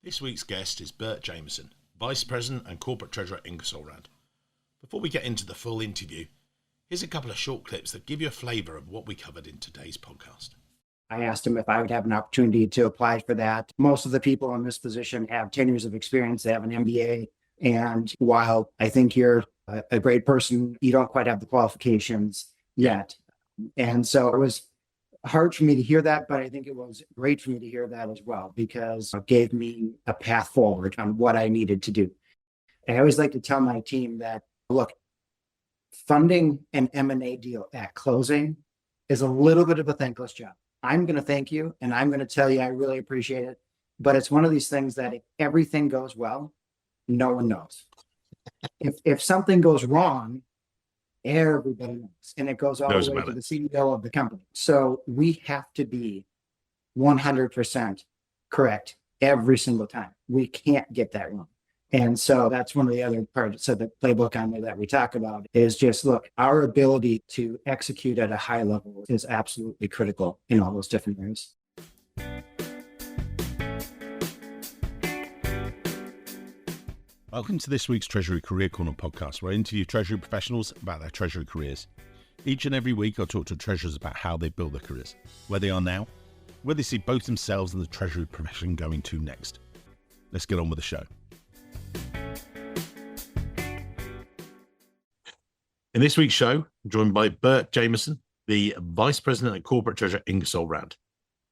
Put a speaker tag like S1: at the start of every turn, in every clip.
S1: This week's guest is Bert Jameson, Vice President and Corporate Treasurer at Ingersoll Rand. Before we get into the full interview, here's a couple of short clips that give you a flavour of what we covered in today's podcast.
S2: I asked him if I would have an opportunity to apply for that. Most of the people in this position have 10 years of experience. They have an MBA. And while I think you're a great person, you don't quite have the qualifications yet. And so it was hard for me to hear that, but I think it was great for me to hear that as well, because it gave me a path forward on what I needed to do. I always like to tell my team that, look, funding an M&A deal at closing is a little bit of a thankless job. I'm going to thank you, and I'm going to tell you I really appreciate it. But it's one of these things that if everything goes well, no one knows. If something goes wrong, everybody knows. And it goes all the way to the CEO of the company. So we have to be 100% correct every single time. We can't get that wrong. And so that's one of the other parts of the playbook on there that we talk about is just, look, our ability to execute at a high level is absolutely critical in all those different areas.
S1: Welcome to this week's Treasury Career Corner podcast, where I interview Treasury professionals about their Treasury careers. Each and every week, I'll talk to treasurers about how they built their careers, where they are now, where they see both themselves and the Treasury profession going to next. Let's get on with the show. In this week's show, I'm joined by Bert Jameson, the Vice President and Corporate Treasurer at Ingersoll Rand.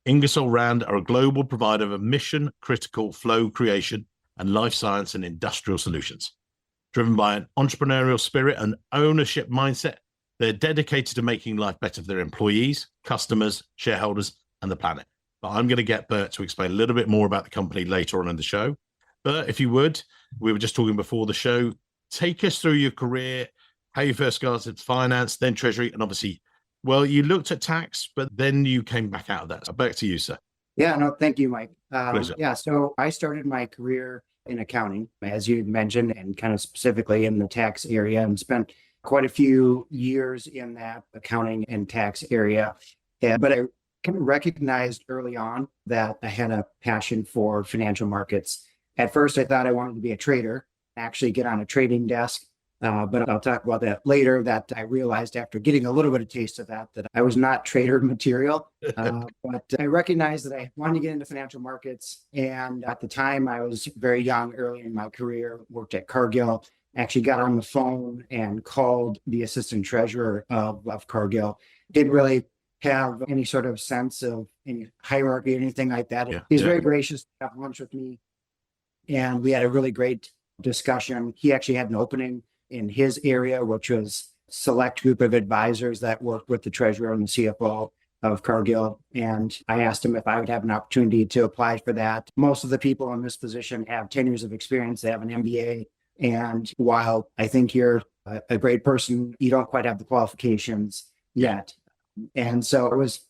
S1: Ingersoll Rand are a global provider of mission-critical flow creation and life science and industrial solutions. Driven by an entrepreneurial spirit and ownership mindset, they're dedicated to making life better for their employees, customers, shareholders, and the planet. But I'm going to get Bert to explain a little bit more about the company later on in the show. Bert, if you would, we were just talking before the show, take us through your career, how you first started finance, then treasury, and obviously, well, you looked at tax, but then you came back out of that. So back to you, sir.
S2: Yeah, no, thank you, Mike.
S1: Pleasure.
S2: So I started my career in accounting, as you mentioned, and kind of specifically in the tax area, and spent quite a few years in that accounting and tax area. But I kind of recognized early on that I had a passion for financial markets. At first, I thought I wanted to be a trader, actually get on a trading desk. But I'll talk about that later, that I realized after getting a little bit of taste of that I was not trader material. But I recognized that I wanted to get into financial markets. And at the time, I was very young, early in my career, worked at Cargill, actually got on the phone and called the assistant treasurer of Cargill. Didn't really have any sort of sense of any hierarchy or anything like that. He was very gracious to have lunch with me. And we had a really great discussion. He actually had an opening in his area, which was select group of advisors that worked with the treasurer and the CFO of Cargill. And I asked him if I would have an opportunity to apply for that. Most of the people in this position have 10 years of experience. They have an MBA. And while I think you're a great person, you don't quite have the qualifications yet. And so it was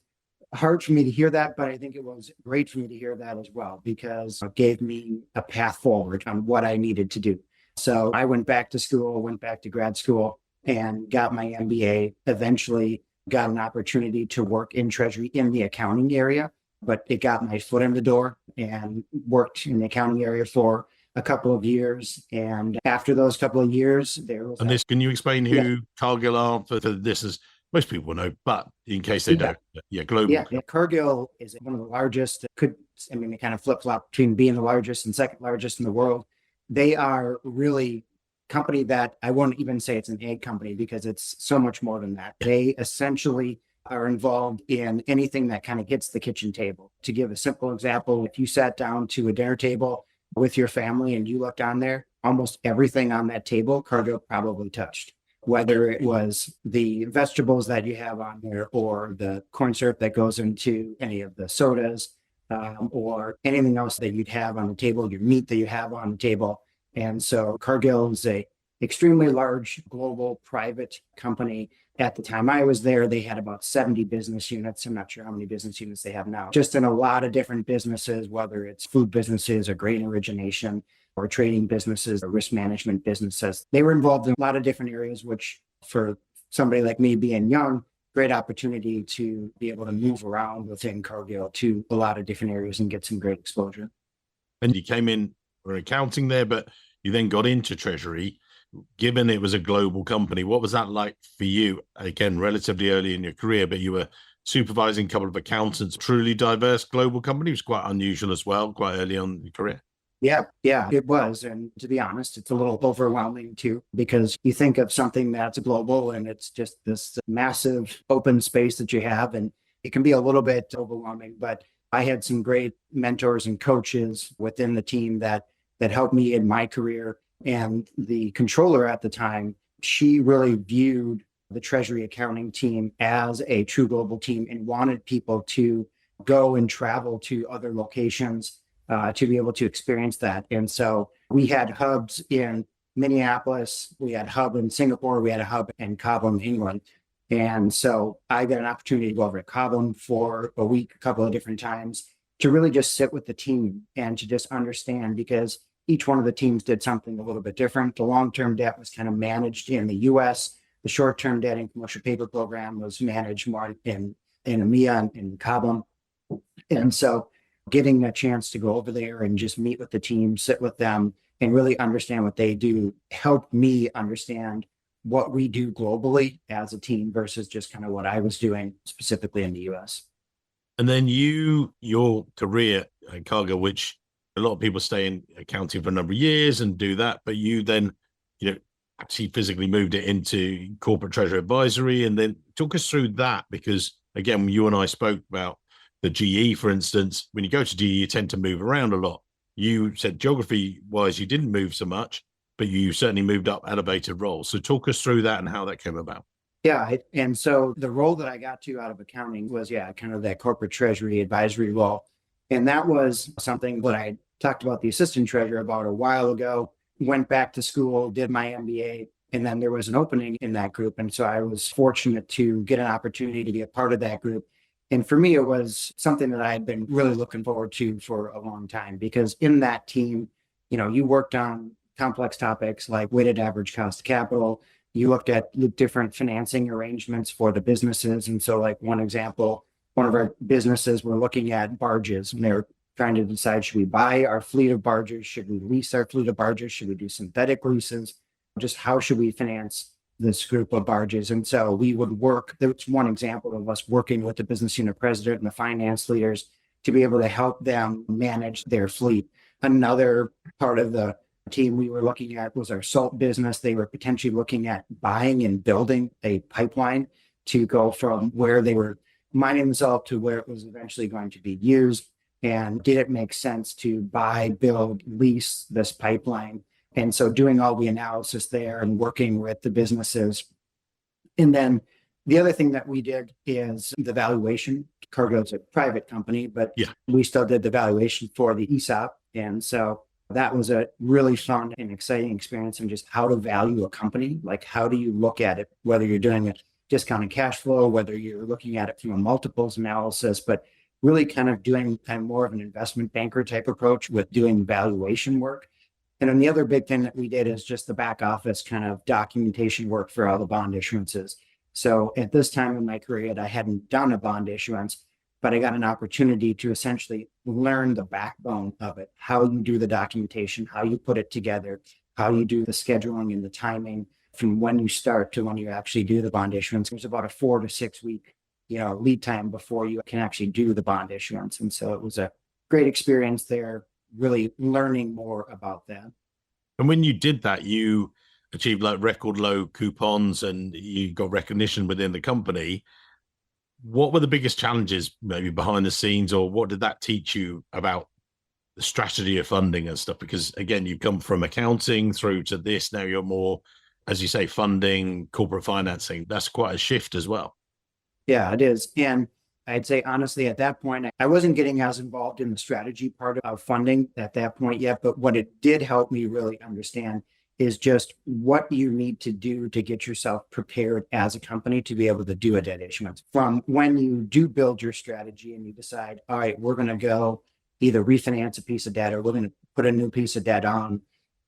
S2: hard for me to hear that, but I think it was great for me to hear that as well, because it gave me a path forward on what I needed to do. So I went back to school, went back to grad school, and got my MBA, eventually got an opportunity to work in Treasury in the accounting area, but it got my foot in the door, and worked in the accounting area for a couple of years. And after those couple of years, there was...
S1: And can you explain who Cargill are for this? As most people will know, but in case they don't, global.
S2: Yeah, Cargill is one of the largest, they kind of flip-flop between being the largest and second largest in the world. They are really a company that I won't even say it's an egg company, because it's so much more than that. They essentially are involved in anything that kind of hits the kitchen table. To give a simple example, if you sat down to a dinner table with your family and you looked on there, almost everything on that table, Cargill probably touched. Whether it was the vegetables that you have on there, or the corn syrup that goes into any of the sodas, or anything else that you'd have on the table, your meat that you have on the table. And so Cargill is a extremely large global private company. At the time I was there, they had about 70 business units. I'm not sure how many business units they have now, just in a lot of different businesses, whether it's food businesses or grain origination or trading businesses or risk management businesses. They were involved in a lot of different areas, which for somebody like me being young, great opportunity to be able to move around within Cargill to a lot of different areas and get some great exposure.
S1: And you came in for accounting there, but you then got into Treasury. Given it was a global company, what was that like for you? Again, relatively early in your career, but you were supervising a couple of accountants, truly diverse global company. It was quite unusual as well, quite early on in your career.
S2: Yeah, it was. And to be honest, it's a little overwhelming too, because you think of something that's global and it's just this massive open space that you have, and it can be a little bit overwhelming. But I had some great mentors and coaches within the team that helped me in my career. And the controller at the time, she really viewed the Treasury accounting team as a true global team and wanted people to go and travel to other locations to be able to experience that. And so we had hubs in Minneapolis, we had a hub in Singapore, we had a hub in Cobham, England. And so I got an opportunity to go over to Cobham for a week, a couple of different times, to really just sit with the team and to just understand, because each one of the teams did something a little bit different. The long-term debt was kind of managed in the US. The short-term debt and commercial paper program was managed more in EMEA and in Cobham. And so getting a chance to go over there and just meet with the team, sit with them, and really understand what they do helped me understand what we do globally as a team versus just kind of what I was doing specifically in the US.
S1: And then your career at Cargill, which a lot of people stay in accounting for a number of years and do that, but you then, actually physically moved it into corporate treasury advisory. And then talk us through that, because again, you and I spoke about the GE, for instance. When you go to GE, you tend to move around a lot. You said geography wise, you didn't move so much, but you certainly moved up elevated roles. So talk us through that and how that came about.
S2: Yeah. And so the role that I got to out of accounting was, kind of that corporate treasury advisory role. And that was something that I talked about the assistant treasurer about a while ago, went back to school, did my MBA, and then there was an opening in that group. And so I was fortunate to get an opportunity to be a part of that group. And for me, it was something that I had been really looking forward to for a long time, because in that team, you worked on complex topics like weighted average cost of capital. You looked at different financing arrangements for the businesses. And so like one example, one of our businesses were looking at barges, and they're trying to decide, should we buy our fleet of barges? Should we lease our fleet of barges? Should we do synthetic leases? Just how should we finance this group of barges? And so we would work. That's one example of us working with the business unit president and the finance leaders to be able to help them manage their fleet. Another part of the team we were looking at was our salt business. They were potentially looking at buying and building a pipeline to go from where they were mining the salt to where it was eventually going to be used. And did it make sense to buy, build, lease this pipeline? And so doing all the analysis there and working with the businesses. And then the other thing that we did is the valuation. Cargill is a private company, but we still did the valuation for the ESOP. And so that was a really fun and exciting experience, and just how to value a company. Like, how do you look at it, whether you're doing a discounted cash flow, whether you're looking at it from a multiples analysis, but really kind of doing kind of more of an investment banker type approach with doing valuation work. And then the other big thing that we did is just the back office kind of documentation work for all the bond issuances. So at this time in my career, I hadn't done a bond issuance, but I got an opportunity to essentially learn the backbone of it, how you do the documentation, how you put it together, how you do the scheduling and the timing from when you start to when you actually do the bond issuance. There's about a 4 to 6 week lead time before you can actually do the bond issuance. And so it was a great experience there, really learning more about that.
S1: And when you did that, you achieved like record low coupons and you got recognition within the company. What were the biggest challenges maybe behind the scenes, or what did that teach you about the strategy of funding and stuff? Because again, you come from accounting through to this, now you're more, as you say, funding, corporate financing. That's quite a shift as well.
S2: Yeah, it is. And I'd say, honestly, at that point, I wasn't getting as involved in the strategy part of funding at that point yet. But what it did help me really understand is just what you need to do to get yourself prepared as a company to be able to do a debt issuance. From when you do build your strategy and you decide, all right, we're going to go either refinance a piece of debt or we're going to put a new piece of debt on,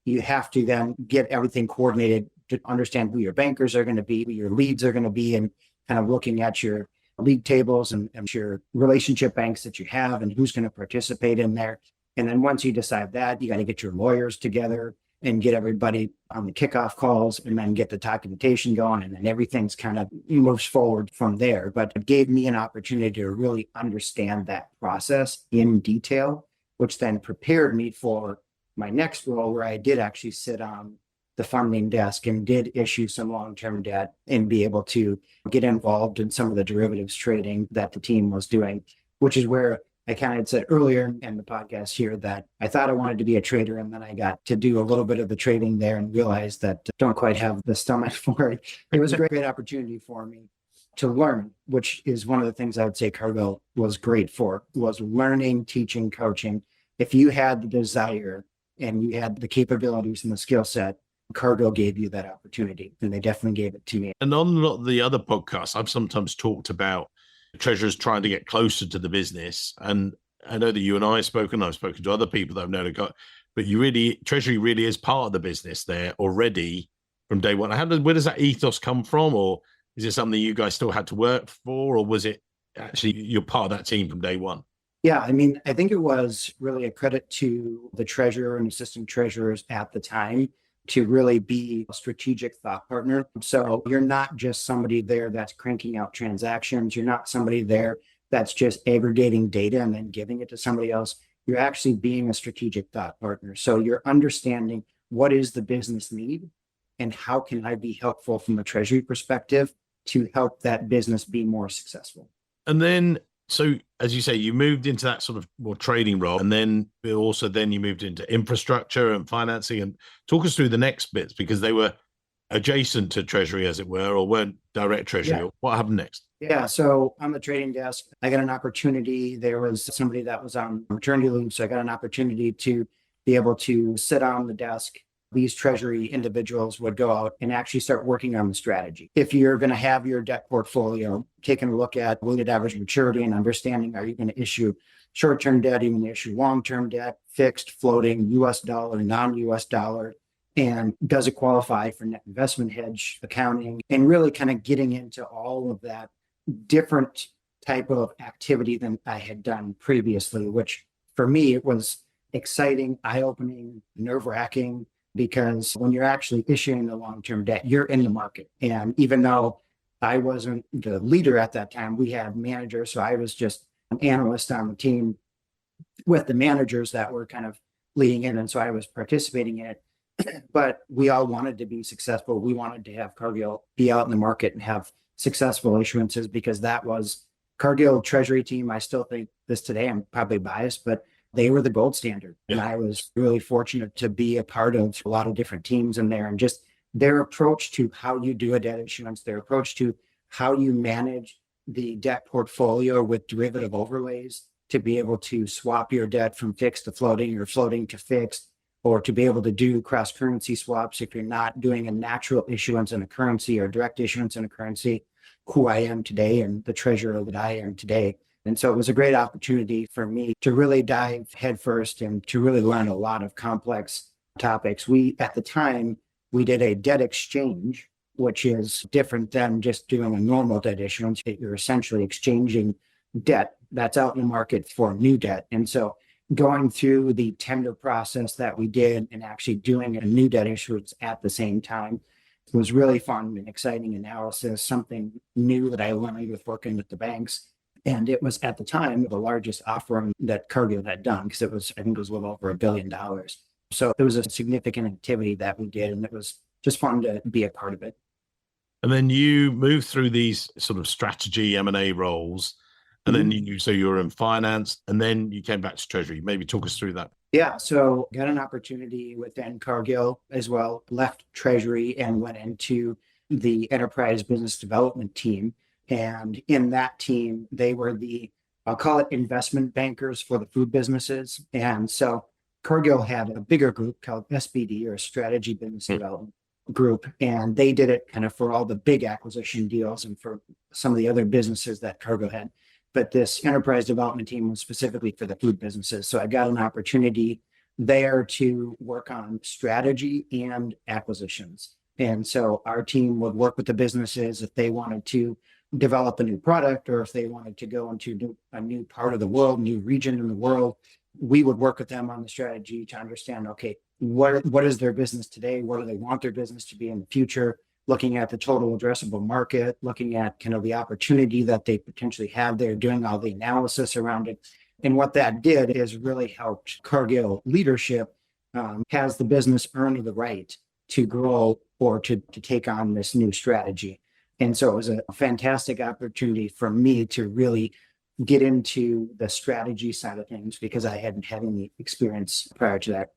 S2: you have to then get everything coordinated to understand who your bankers are going to be, who your leads are going to be, and kind of looking at your league tables and your relationship banks that you have and who's going to participate in there. And then once you decide that, you got to get your lawyers together and get everybody on the kickoff calls and then get the documentation going. And then everything's kind of moves forward from there. But it gave me an opportunity to really understand that process in detail, which then prepared me for my next role where I did actually sit on the funding desk and did issue some long-term debt and be able to get involved in some of the derivatives trading that the team was doing, which is where I kind of said earlier in the podcast here that I thought I wanted to be a trader, and then I got to do a little bit of the trading there and realized that I don't quite have the stomach for it. It was a great opportunity for me to learn, which is one of the things I would say Cargill was great for, was learning, teaching, coaching. If you had the desire and you had the capabilities and the skill set, Cargill gave you that opportunity, and they definitely gave it to me.
S1: And on a lot of the other podcasts, I've sometimes talked about treasurers trying to get closer to the business. And I know that you and I have spoken, I've spoken to other people that I've known, but Treasury really is part of the business there already from day one. Where does that ethos come from? Or is it something you guys still had to work for? Or was it actually you're part of that team from day one?
S2: Yeah, I mean, I think it was really a credit to the treasurer and assistant treasurers at the time to really be a strategic thought partner. So you're not just somebody there that's cranking out transactions. You're not somebody there that's just aggregating data and then giving it to somebody else. You're actually being a strategic thought partner. So you're understanding what is the business need and how can I be helpful from a treasury perspective to help that business be more successful.
S1: And then, so as you say, you moved into that sort of more trading role, and then you moved into infrastructure and financing. And talk us through the next bits, because they were adjacent to treasury, as it were, or weren't direct treasury.
S2: Yeah.
S1: What happened next?
S2: Yeah, so on the trading desk, I got an opportunity. There was somebody that was on maternity leave, so I got an opportunity to be able to sit on the desk. These treasury individuals would go out and actually start working on the strategy. If you're going to have your debt portfolio, taking a look at weighted average maturity and understanding, are you going to issue short-term debt, are you going to issue long-term debt, fixed, floating, US dollar, non-US dollar, and does it qualify for net investment hedge accounting, and really kind of getting into all of that different type of activity than I had done previously, which for me, it was exciting, eye-opening, nerve-wracking, because when you're actually issuing the long-term debt, you're in the market. And even though I wasn't the leader at that time, we had managers. So I was just an analyst on the team with the managers that were kind of leading in. And so I was participating in it. But we all wanted to be successful. We wanted to have Cargill be out in the market and have successful issuances, because that was Cargill Treasury team. I still think this today, I'm probably biased, but they were the gold standard. And I was really fortunate to be a part of a lot of different teams in there, and just their approach to how you do a debt issuance, their approach to how you manage the debt portfolio with derivative overlays to be able to swap your debt from fixed to floating or floating to fixed, or to be able to do cross-currency swaps if you're not doing a natural issuance in a currency or direct issuance in a currency, who I am today and the treasurer that I am today. And so it was a great opportunity for me to really dive headfirst and to really learn a lot of complex topics. At the time, we did a debt exchange, which is different than just doing a normal debt issuance. You're essentially exchanging debt that's out in the market for new debt. And so going through the tender process that we did and actually doing a new debt issuance at the same time was really fun and exciting analysis, something new that I learned with working with the banks. And it was at the time the largest offering that Cargill had done, because I think it was a little over $1 billion. So it was a significant activity that we did, and it was just fun to be a part of it.
S1: And then you moved through these sort of strategy M&A roles, and then you were in finance, and then you came back to treasury. Maybe talk us through that.
S2: Yeah, so got an opportunity within Cargill as well, left treasury and went into the enterprise business development team. And in that team, they were I'll call it investment bankers for the food businesses. And so Cargill had a bigger group called SBD, or Strategy Business Development Group. And they did it kind of for all the big acquisition deals and for some of the other businesses that Cargill had. But this enterprise development team was specifically for the food businesses. So I got an opportunity there to work on strategy and acquisitions. And so our team would work with the businesses if they wanted to develop a new product, or if they wanted to go into a new part of the world, new region in the world, we would work with them on the strategy to understand, okay, what is their business today? What do they want their business to be in the future? Looking at the total addressable market, looking at kind of the opportunity that they potentially have there, doing all the analysis around it. And what that did is really helped Cargill leadership has the business earn the right to grow or to take on this new strategy. And so it was a fantastic opportunity for me to really get into the strategy side of things because I hadn't had any experience prior to that.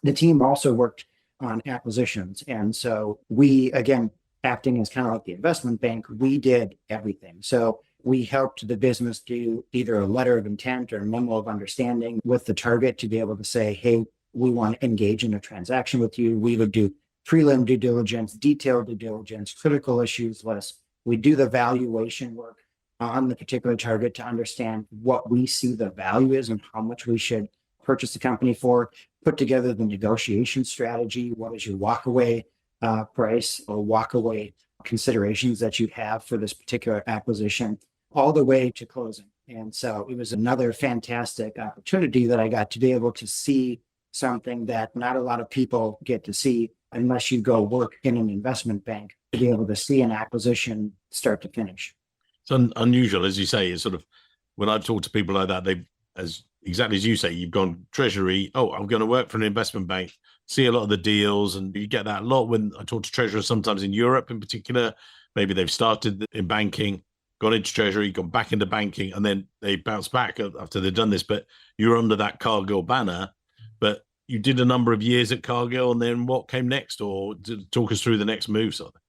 S2: The team also worked on acquisitions. And so we, again, acting as kind of like the investment bank, we did everything. So we helped the business do either a letter of intent or a memo of understanding with the target to be able to say, hey, we want to engage in a transaction with you. We would do prelim due diligence, detailed due diligence, critical issues list. We do the valuation work on the particular target to understand what we see the value is and how much we should purchase the company for, put together the negotiation strategy. What is your walkaway price or walkaway considerations that you have for this particular acquisition, all the way to closing. And so it was another fantastic opportunity that I got to be able to see something that not a lot of people get to see unless you go work in an investment bank, to be able to see an acquisition start to finish.
S1: It's unusual, as you say. It's sort of, when I've talked to people like that, they, as exactly as you say, you've gone Treasury. Oh, I'm going to work for an investment bank, see a lot of the deals. And you get that a lot when I talk to treasurers, sometimes in Europe in particular. Maybe they've started in banking, gone into Treasury, gone back into banking, and then they bounce back after they've done this. But you're under that Cargill banner. But you did a number of years at Cargill, and then what came next? Or talk us through the next move, sort of.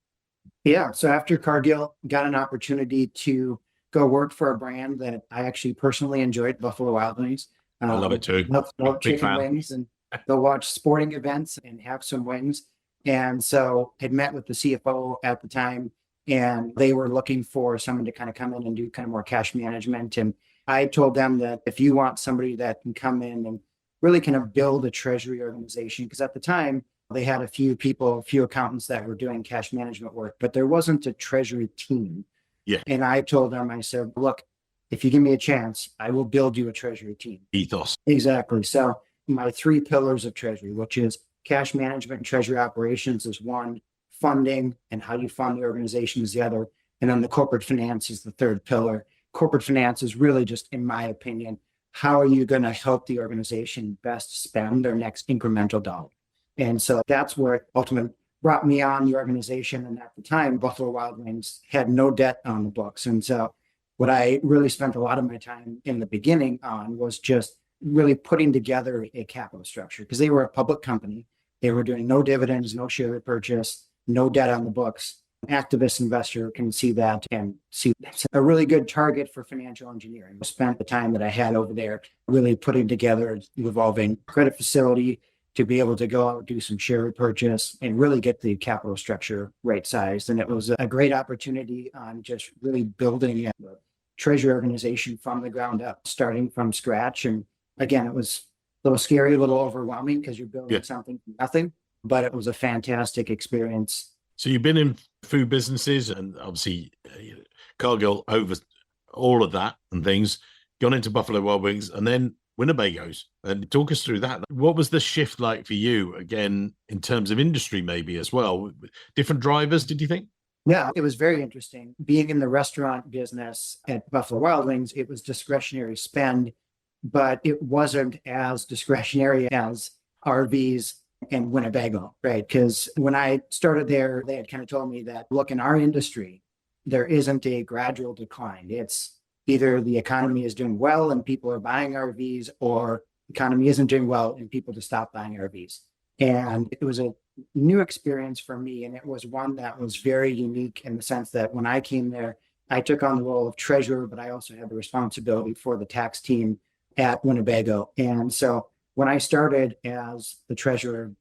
S2: Yeah. So after Cargill, got an opportunity to go work for a brand that I actually personally enjoyed, Buffalo Wild Wings.
S1: I love it too.
S2: Love chicken wings and go watch sporting events and have some wings. And so had met with the CFO at the time, and they were looking for someone to kind of come in and do kind of more cash management. And I told them that if you want somebody that can come in and really kind of build a treasury organization, because at the time they had a few people, a few accountants that were doing cash management work, but there wasn't a treasury team.
S1: Yeah.
S2: And I told them, I said, look, if you give me a chance, I will build you a treasury team.
S1: Ethos.
S2: Exactly. So my 3 pillars of treasury, which is cash management and treasury operations, is one, funding and how you fund the organization is the other. And then the corporate finance is the third pillar. Corporate finance is really just, in my opinion, how are you going to help the organization best spend their next incremental dollar? And so that's where it ultimately brought me on the organization. And at the time, Buffalo Wild Wings had no debt on the books. And so what I really spent a lot of my time in the beginning on was just really putting together a capital structure, because they were a public company. They were doing no dividends, no share repurchase, no debt on the books. An activist investor can see that and see that's a really good target for financial engineering. I spent the time that I had over there really putting together a revolving credit facility to be able to go out and do some share repurchase and really get the capital structure right sized. And it was a great opportunity on just really building a treasury organization from the ground up, starting from scratch. And again, it was a little scary, a little overwhelming because you're building something from nothing, but it was a fantastic experience.
S1: So you've been in food businesses, and obviously Cargill over all of that and things, gone into Buffalo Wild Wings, and then Winnebago's. And talk us through that. What was the shift like for you, again, in terms of industry maybe as well? Different drivers, did you think?
S2: Yeah, it was very interesting. Being in the restaurant business at Buffalo Wild Wings, it was discretionary spend, but it wasn't as discretionary as RVs and Winnebago, right? Because when I started there, they had kind of told me that, look, in our industry, there isn't a gradual decline. It's either the economy is doing well and people are buying RVs, or the economy isn't doing well and people just stop buying RVs. And it was a new experience for me. And it was one that was very unique in the sense that when I came there, I took on the role of treasurer, but I also had the responsibility for the tax team at Winnebago. And so when I started as the treasurer,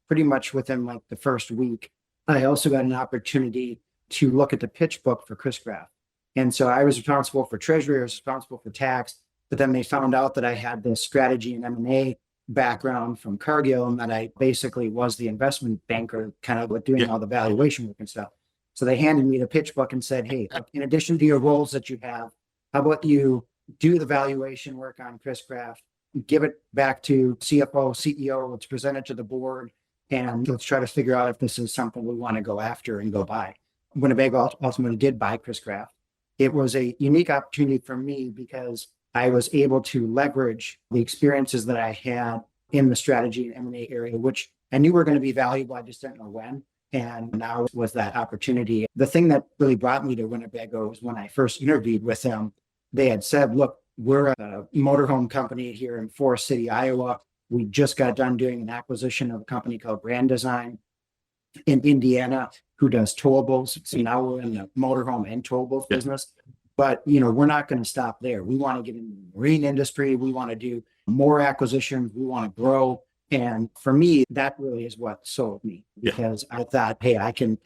S2: pretty much within like the first week, I also got an opportunity to look at the pitch book for Chris Graff. And so I was responsible for treasury, I was responsible for tax, but then they found out that I had this strategy and M&A background from Cargill, and that I basically was the investment banker kind of doing all the valuation work and stuff. So they handed me the pitch book and said, hey, in addition to your roles that you have, how about you do the valuation work on Chris Graff, give it back to CFO, CEO, let's present it to the board, and let's try to figure out if this is something we want to go after and go buy. Winnebago ultimately did buy Chris-Craft. It was a unique opportunity for me because I was able to leverage the experiences that I had in the strategy and M&A area, which I knew were going to be valuable. I just didn't know when. And now was that opportunity. The thing that really brought me to Winnebago was when I first interviewed with them, they had said, look, we're a motorhome company here in Forest City, Iowa. We just got done doing an acquisition of a company called Grand Design in Indiana who does towables. So now we're in the motorhome and towables business. But, we're not going to stop there. We want to get into the marine industry. We want to do more acquisitions. We want to grow. And for me, that really is what sold me, because I thought, hey, I can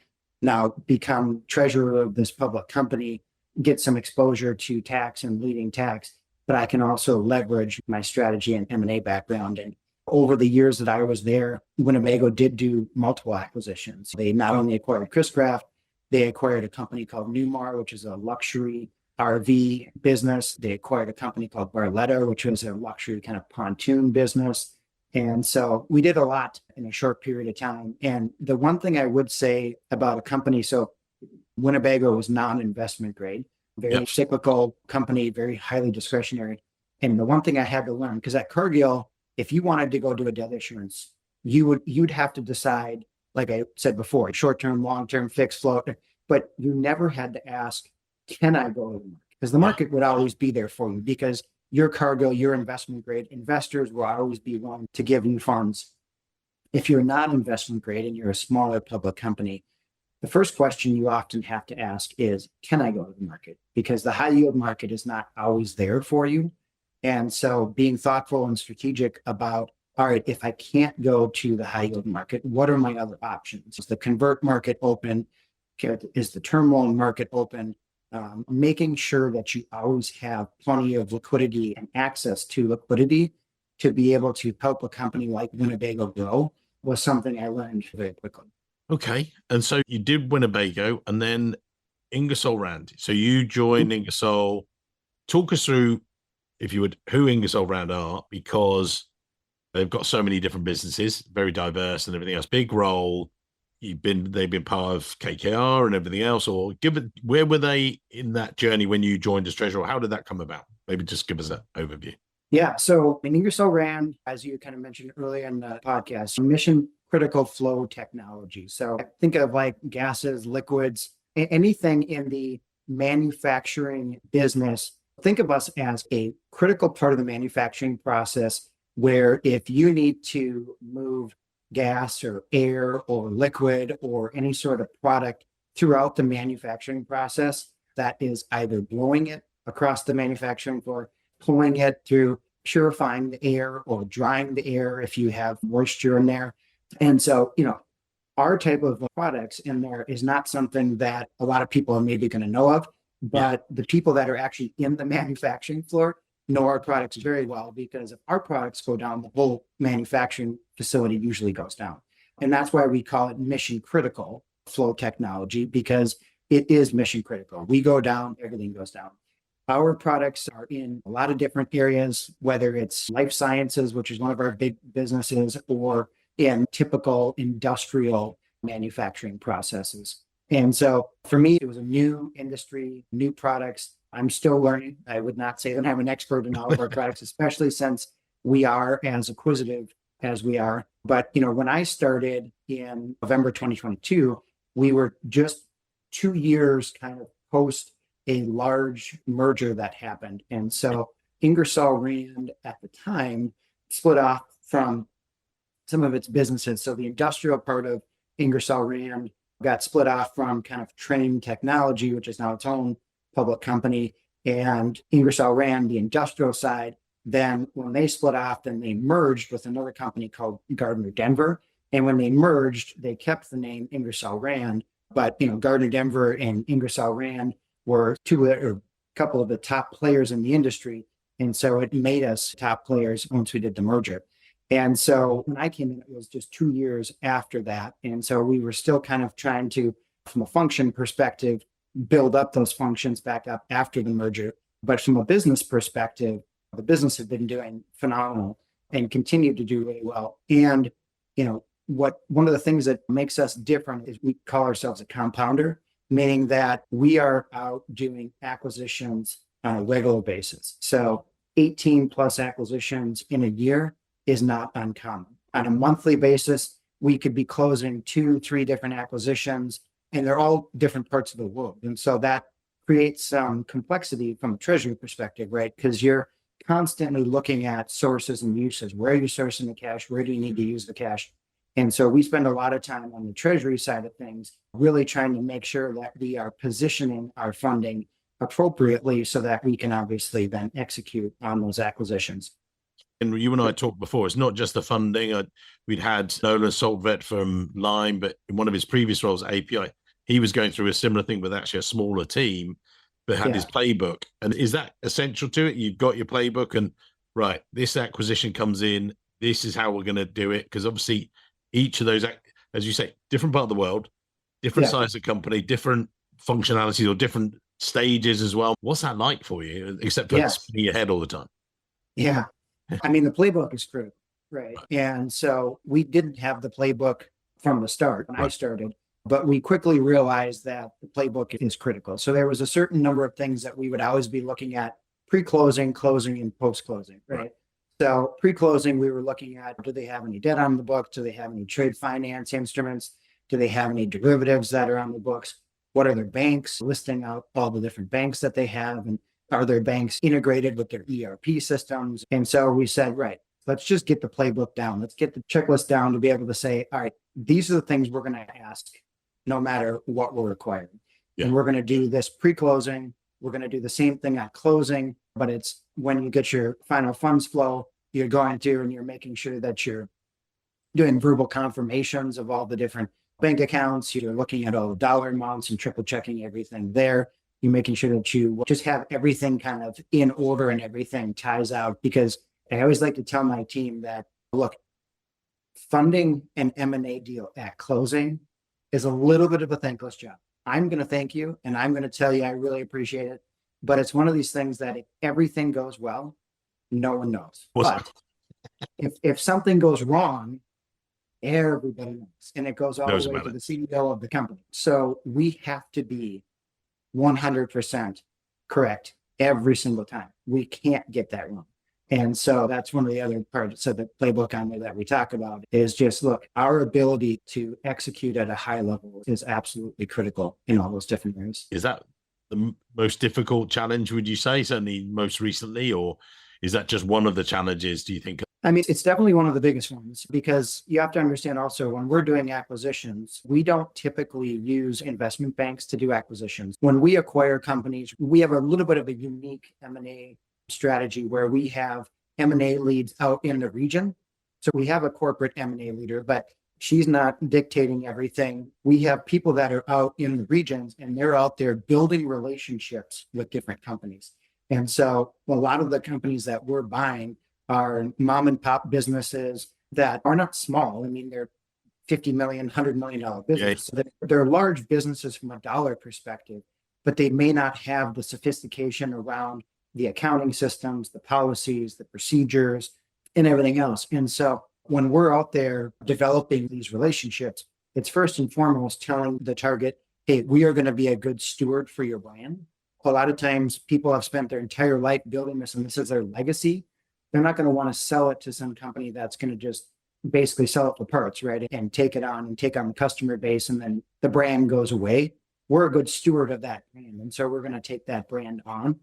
S2: now become treasurer of this public company, get some exposure to tax and leading tax, but I can also leverage my strategy and M&A background. And over the years that I was there, Winnebago did do multiple acquisitions. They not only acquired Chris-Craft, they acquired a company called Newmar, which is a luxury RV business. They acquired a company called Barletta, which was a luxury kind of pontoon business. And so we did a lot in a short period of time. And the one thing I would say about a company, so Winnebago was non-investment grade, very cyclical company, very highly discretionary. And the one thing I had to learn, because at Cargill, if you wanted to go do a debt issuance, you'd have to decide, like I said before, short-term, long-term, fixed float, but you never had to ask, can I go to the market? Because the market would always be there for you, because your Cargill, your investment grade investors will always be willing to give you funds. If you're not investment grade and you're a smaller public company, the first question you often have to ask is, can I go to the market? Because the high yield market is not always there for you. And so being thoughtful and strategic about, all right, if I can't go to the high yield market, what are my other options? Is the convert market open? Is the term loan market open? Making sure that you always have plenty of liquidity and access to liquidity to be able to help a company like Winnebago grow was something I learned very quickly.
S1: Okay. And so you did Winnebago and then Ingersoll Rand. So you joined Ingersoll. Talk us through, if you would, who Ingersoll Rand are, because they've got so many different businesses, very diverse and everything else. Big role. They've been part of KKR and everything else, or where were they in that journey when you joined as treasurer? How did that come about? Maybe just give us an overview.
S2: Yeah. So in Ingersoll Rand, as you kind of mentioned earlier in the podcast, mission critical flow technology. So think of like gases, liquids, anything in the manufacturing business. Think of us as a critical part of the manufacturing process, where if you need to move gas or air or liquid or any sort of product throughout the manufacturing process, that is either blowing it across the manufacturing floor, pulling it through, purifying the air, or drying the air if you have moisture in there. And so, our type of products in there is not something that a lot of people are maybe going to know of, but the people that are actually in the manufacturing floor know our products very well, because if our products go down, the whole manufacturing facility usually goes down. And that's why we call it mission critical flow technology, because it is mission critical. We go down, everything goes down. Our products are in a lot of different areas, whether it's life sciences, which is one of our big businesses, or in typical industrial manufacturing processes. And so for me, it was a new industry, new products. I'm still learning. I would not say that I'm an expert in all of our products, especially since we are as acquisitive as we are. But, when I started in November 2022, we were just 2 years kind of post a large merger that happened. And so Ingersoll Rand at the time split off from some of its businesses. So the industrial part of Ingersoll Rand got split off from kind of Trane Technology, which is now its own public company, and Ingersoll Rand, the industrial side. Then when they split off, then they merged with another company called Gardner Denver. And when they merged, they kept the name Ingersoll Rand, but Gardner Denver and Ingersoll Rand were a couple of the top players in the industry. And so it made us top players once we did the merger. And so when I came in, it was just 2 years after that. And so we were still kind of trying to, from a function perspective, build up those functions back up after the merger. But from a business perspective, The business has been doing phenomenal and continue to do really well. And, one of the things that makes us different is we call ourselves a compounder, meaning that we are out doing acquisitions on a regular basis. So 18 plus acquisitions in a year is not uncommon. On a monthly basis, we could be closing 2-3 different acquisitions, and they're all different parts of the world. And so that creates some complexity from a treasury perspective, right? Because you're constantly looking at sources and uses. Where are you sourcing the cash? Where do you need to use the cash? And so we spend a lot of time on the treasury side of things, really trying to make sure that we are positioning our funding appropriately so that we can obviously then execute on those acquisitions.
S1: And you and I talked before, it's not just the funding. We'd had Nolan Saltvet from Lime, but in one of his previous roles at API, he was going through a similar thing with actually a smaller team, but had his playbook. And is that essential to it? You've got your playbook and, right, this acquisition comes in, this is how we're going to do it. Because obviously each of those, as you say, different part of the world, different size of company, different functionalities or different stages as well. What's that like for you, except for spinning your head all the time?
S2: Yeah. I mean, the playbook is critical, right? And so we didn't have the playbook from the start when I started, but we quickly realized that the playbook is critical. So there was a certain number of things that we would always be looking at: pre-closing, closing, and post-closing, right? So pre-closing, we were looking at, do they have any debt on the book? Do they have any trade finance instruments? Do they have any derivatives that are on the books? What are their banks? Listing out all the different banks that they have, and are their banks integrated with their ERP systems? And so we said, right, let's just get the playbook down. Let's get the checklist down to be able to say, all right, these are the things we're going to ask no matter what we're requiring. And we're going to do this pre-closing. We're going to do the same thing at closing, but it's when you get your final funds flow, you're going to, and you're making sure that you're doing verbal confirmations of all the different bank accounts. You're looking at all the dollar amounts and triple checking everything there. You're making sure that you just have everything kind of in order and everything ties out, because I always like to tell my team that, look, funding an M&A deal at closing is a little bit of a thankless job. I'm going to thank you and I'm going to tell you I really appreciate it. But it's one of these things that if everything goes well, no one knows. But if something goes wrong, everybody knows. And it goes all the way to the CEO of the company. So we have to be 100% correct every single time. We can't get that wrong. And so that's one of the other parts of the playbook on there that we talk about is just, look, our ability to execute at a high level is absolutely critical in all those different areas.
S1: Is that the most difficult challenge, would you say, certainly most recently, or is that just one of the challenges, do you think?
S2: I mean, it's definitely one of the biggest ones, because you have to understand also, when we're doing acquisitions, we don't typically use investment banks to do acquisitions. When we acquire companies, we have a little bit of a unique M&A strategy where we have M&A leads out in the region. So we have a corporate M&A leader, but she's not dictating everything. We have people that are out in the regions and they're out there building relationships with different companies. And so a lot of the companies that we're buying are mom and pop businesses that are not small. I mean, they're $50 million, $100 million businesses. So they're large businesses from a dollar perspective, but they may not have the sophistication around the accounting systems, the policies, the procedures, and everything else. And so when we're out there developing these relationships, it's first and foremost telling the target, hey, we are going to be a good steward for your brand. A lot of times people have spent their entire life building this, and this is their legacy. They're not going to want to sell it to some company that's going to just basically sell it for parts, right? And take it on and take on the customer base, and then the brand goes away. We're a good steward of that brand. And so we're going to take that brand on.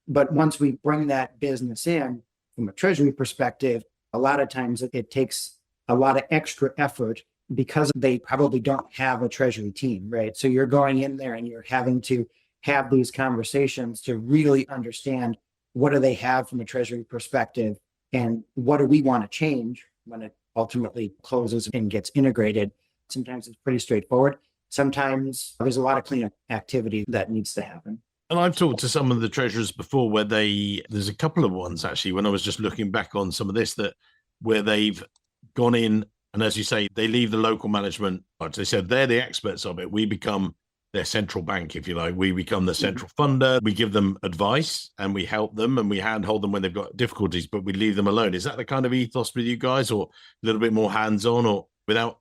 S2: But once we bring that business in from a treasury perspective, a lot of times it takes a lot of extra effort because they probably don't have a treasury team, right? So you're going in there and you're having to have these conversations to really understand what do they have from a treasury perspective and what do we want to change when it ultimately closes and gets integrated. Sometimes it's pretty straightforward. Sometimes there's a lot of cleanup activity that needs to happen.
S1: And I've talked to some of the treasurers before where there's a couple of ones actually, when I was just looking back on some of this, where they've gone in and, as you say, they leave the local management. They said they're the experts of it. We become their central bank, if you like. We become the central funder. We give them advice and we help them and we handhold them when they've got difficulties, but we leave them alone. Is that the kind of ethos with you guys, or a little bit more hands-on, or without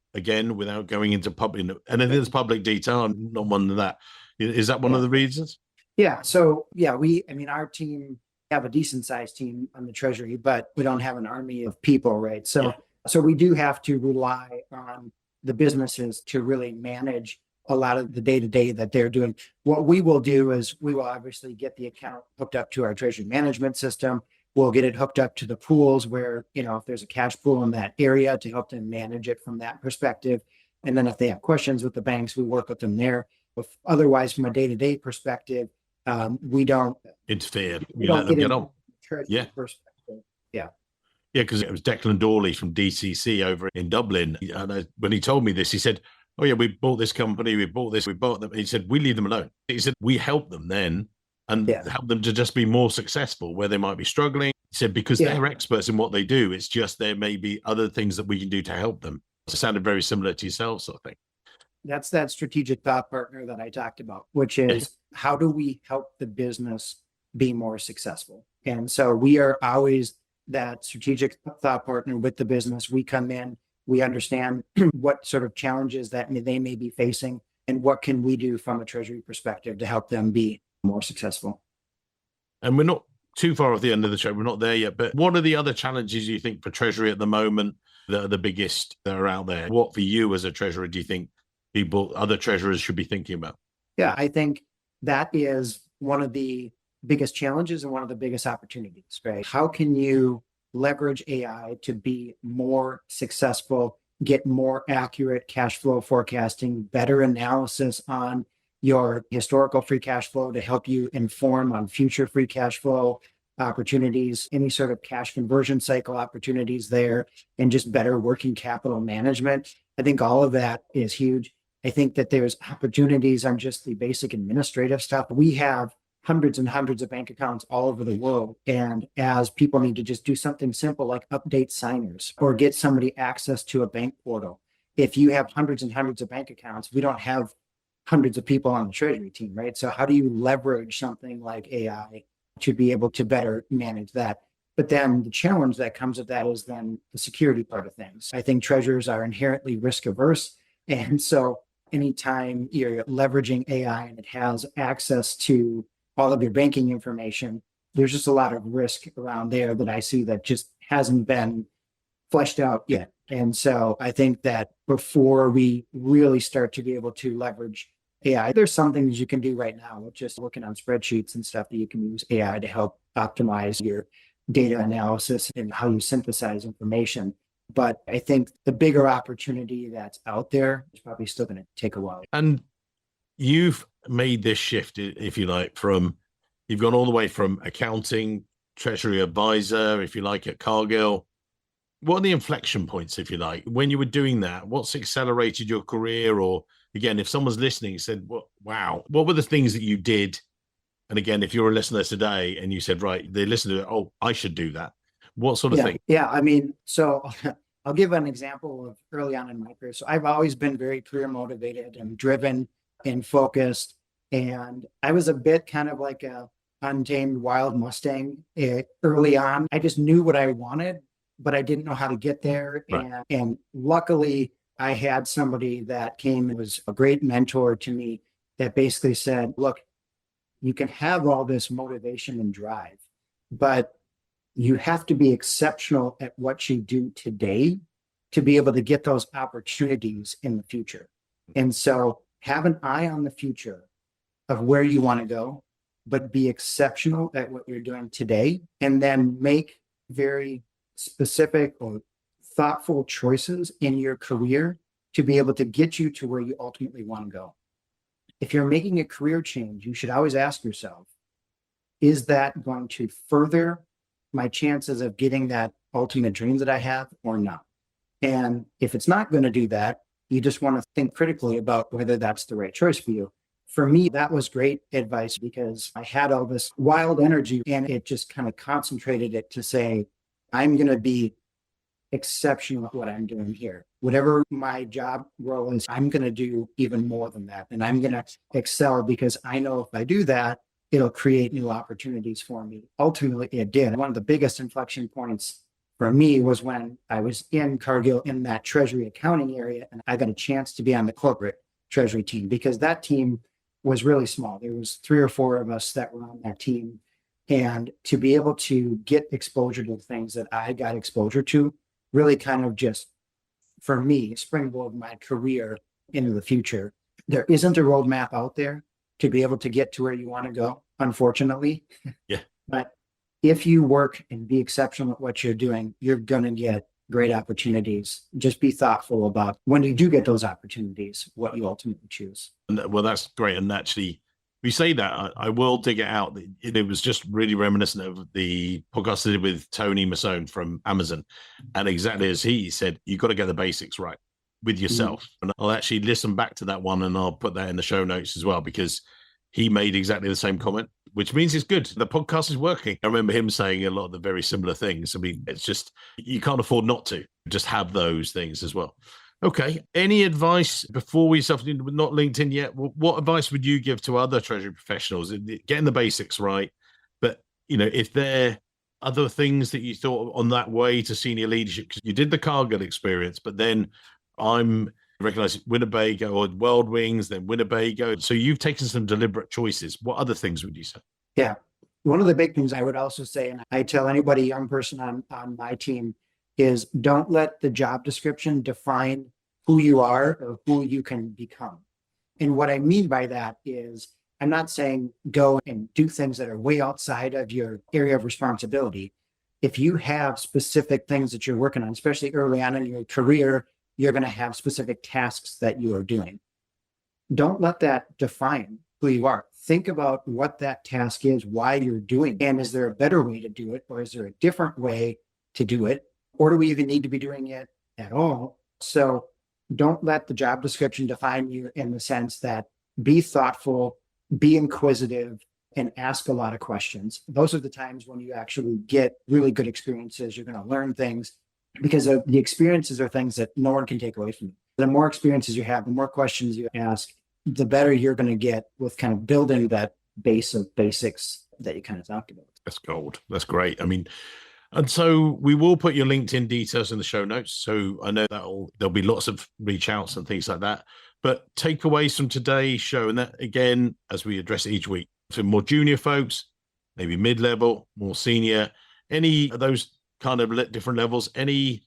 S1: going into public, and if there's public detail, I'm not one of that. Is that one of the reasons?
S2: Yeah. So yeah, our team have a decent sized team on the Treasury, but we don't have an army of people, right? So we do have to rely on the businesses to really manage a lot of the day-to-day that they're doing. What we will do is we will obviously get the account hooked up to our treasury management system. We'll get it hooked up to the pools where, if there's a cash pool in that area, to help them manage it from that perspective. And then if they have questions with the banks, we work with them there. But otherwise, from a day-to-day perspective, we don't
S1: interfere. We let them get on. Yeah.
S2: Perspective. Yeah.
S1: Yeah, because it was Declan Dawley from DCC over in Dublin. And when he told me this, he said, "Oh yeah, we bought this company, we bought them." He said, "We leave them alone." He said, "We help them then and help them to just be more successful where they might be struggling." He said, "Because they're experts in what they do. It's just there may be other things that we can do to help them." It sounded very similar to yourself, sort of thing.
S2: That's that strategic thought partner that I talked about, which is how do we help the business be more successful? And so we are always that strategic thought partner with the business. We come in, we understand what sort of challenges that they may be facing, and what can we do from a Treasury perspective to help them be more successful.
S1: And we're not too far off the end of the show. We're not there yet. But what are the other challenges you think for Treasury at the moment that are the biggest that are out there? What for you as a treasurer do you think other treasurers should be thinking about?
S2: Yeah, I think that is one of the biggest challenges and one of the biggest opportunities, right? How can you leverage AI to be more successful, get more accurate cash flow forecasting, better analysis on your historical free cash flow to help you inform on future free cash flow opportunities, any sort of cash conversion cycle opportunities there, and just better working capital management? I think all of that is huge. I think that there's opportunities on just the basic administrative stuff. We have hundreds and hundreds of bank accounts all over the world. And as people need to just do something simple like update signers or get somebody access to a bank portal. If you have hundreds and hundreds of bank accounts, we don't have hundreds of people on the Treasury team, right? So how do you leverage something like AI to be able to better manage that? But then the challenge that comes with that is then the security part of things. I think treasurers are inherently risk averse. And so anytime you're leveraging AI and it has access to all of your banking information, there's just a lot of risk around there that I see that just hasn't been fleshed out yet. And so I think that before we really start to be able to leverage AI, there's some things you can do right now with just working on spreadsheets and stuff that you can use AI to help optimize your data analysis and how you synthesize information. But I think the bigger opportunity that's out there is probably still going to take a while.
S1: And you've made this shift, if you like, you've gone all the way from accounting, treasury advisor, if you like, at Cargill. What are the inflection points, if you like, when you were doing that? What's accelerated your career? Or again, if someone's listening and said, wow, what were the things that you did? And again, if you're a listener today and you said, right, they listen to it, oh, I should do that. What sort of thing?
S2: Yeah, so I'll give an example of early on in my career. So I've always been very career motivated and driven and focused. And I was a bit kind of like a untamed wild Mustang early on. I just knew what I wanted, but I didn't know how to get there. Right. And luckily, I had somebody that came and was a great mentor to me that basically said, look, you can have all this motivation and drive, but you have to be exceptional at what you do today to be able to get those opportunities in the future. And so have an eye on the future of where you want to go, but be exceptional at what you're doing today, and then make very specific or thoughtful choices in your career to be able to get you to where you ultimately want to go. If you're making a career change, you should always ask yourself, is that going to further my chances of getting that ultimate dream that I have or not? And if it's not going to do that, you just want to think critically about whether that's the right choice for you. For me, that was great advice because I had all this wild energy and it just kind of concentrated it to say, I'm going to be exceptional at what I'm doing here. whatever my job role is, I'm going to do even more than that. And I'm going to excel because I know if I do that, it'll create new opportunities for me. Ultimately, it did. One of the biggest inflection points for me was when I was in Cargill in that Treasury accounting area, and I got a chance to be on the corporate Treasury team because that team was really small. There was 3 or 4 of us that were on that team. And to be able to get exposure to things that I got exposure to really kind of just, for me, springboard my career into the future. There isn't a roadmap out there to be able to get to where you want to go, unfortunately.
S1: Yeah.
S2: But if you work and be exceptional at what you're doing, you're going to get great opportunities. Just be thoughtful about when you do get those opportunities, what you ultimately choose.
S1: Well, that's great. And actually, we say that, I will dig it out. It was just really reminiscent of the podcast I did with Tony Masone from Amazon. And exactly as he said, you've got to get the basics right with yourself. And I'll actually listen back to that one and I'll put that in the show notes as well, because he made exactly the same comment, which means it's good. The podcast is working. I remember him saying a lot of the very similar things. I mean, it's just, you can't afford not to just have those things as well. Okay. Any advice before we stuff not LinkedIn yet? What advice would you give to other Treasury professionals? Getting the basics right. But, if there are other things that you thought on that way to senior leadership, because you did the Cargill experience, but then I'm recognizing Winnebago or World Wings, then Winnebago. So you've taken some deliberate choices. What other things would you say?
S2: Yeah. One of the big things I would also say, and I tell anybody, young person on my team, is don't let the job description define who you are or who you can become. And what I mean by that is, I'm not saying go and do things that are way outside of your area of responsibility. If you have specific things that you're working on, especially early on in your career, you're going to have specific tasks that you are doing. Don't let that define who you are. Think about what that task is, why you're doing it, and is there a better way to do it, or is there a different way to do it? Or do we even need to be doing it at all? So don't let the job description define you in the sense that be thoughtful, be inquisitive, and ask a lot of questions. Those are the times when you actually get really good experiences. You're going to learn things because the experiences are things that no one can take away from you. The more experiences you have, the more questions you ask, the better you're going to get with kind of building that base of basics that you kind of talked about.
S1: That's gold. That's great. I mean, and so we will put your LinkedIn details in the show notes. So I know there'll be lots of reach outs and things like that. But takeaways from today's show, and that again, as we address it each week, for more junior folks, maybe mid-level, more senior, any of those kind of different levels, any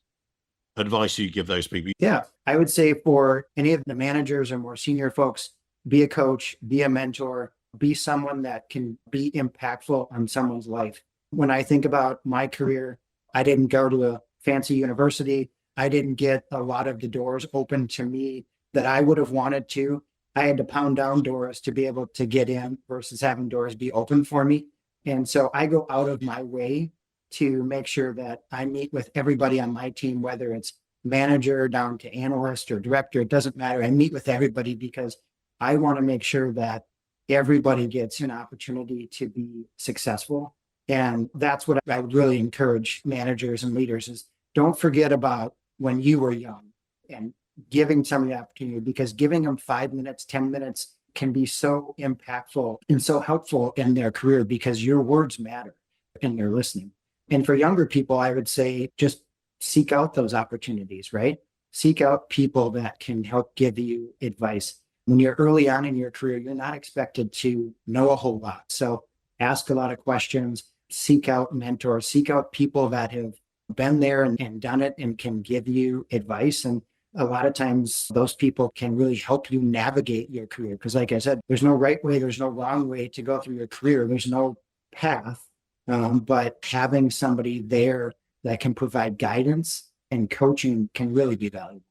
S1: advice you give those people?
S2: Yeah, I would say for any of the managers or more senior folks, be a coach, be a mentor, be someone that can be impactful on someone's life. When I think about my career, I didn't go to a fancy university. I didn't get a lot of the doors open to me that I would have wanted to. I had to pound down doors to be able to get in versus having doors be open for me. And so I go out of my way to make sure that I meet with everybody on my team, whether it's manager down to analyst or director, it doesn't matter. I meet with everybody because I want to make sure that everybody gets an opportunity to be successful. And that's what I would really encourage managers and leaders is don't forget about when you were young and giving somebody the opportunity, because giving them 5 minutes, 10 minutes can be so impactful and so helpful in their career because your words matter and they're listening. And for younger people, I would say just seek out those opportunities, right? Seek out people that can help give you advice. When you're early on in your career, you're not expected to know a whole lot. So ask a lot of questions, seek out mentors, seek out people that have been there and done it and can give you advice. And a lot of times those people can really help you navigate your career. Because like I said, there's no right way, there's no wrong way to go through your career. There's no path, but having somebody there that can provide guidance and coaching can really be valuable.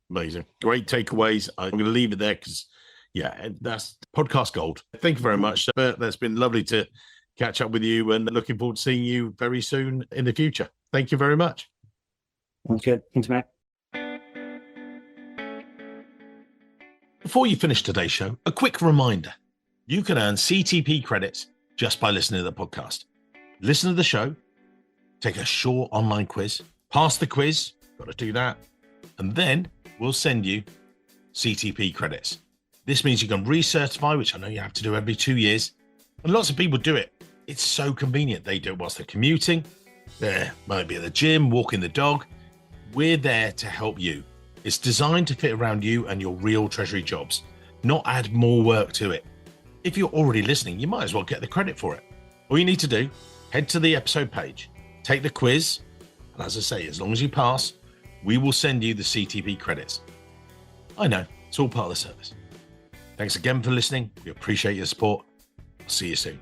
S1: Amazing. Great takeaways. I'm going to leave it there because, yeah, that's podcast gold. Thank you very much, Bert. That's been lovely to catch up with you and looking forward to seeing you very soon in the future. Thank you very much.
S2: Sounds good. Thanks, Matt.
S1: Before you finish today's show, a quick reminder. You can earn CTP credits just by listening to the podcast. Listen to the show, take a short online quiz, pass the quiz, got to do that, And then we'll send you CTP credits. This means you can recertify, which I know you have to do every 2 years. And lots of people do it. It's so convenient. They do it whilst they're commuting. They might be at the gym, walking the dog. We're there to help you. It's designed to fit around you and your real Treasury jobs, not add more work to it. If you're already listening, you might as well get the credit for it. All you need to do, head to the episode page, take the quiz, and as I say, as long as you pass, we will send you the CTP credits. I know, it's all part of the service. Thanks again for listening. We appreciate your support. I'll see you soon.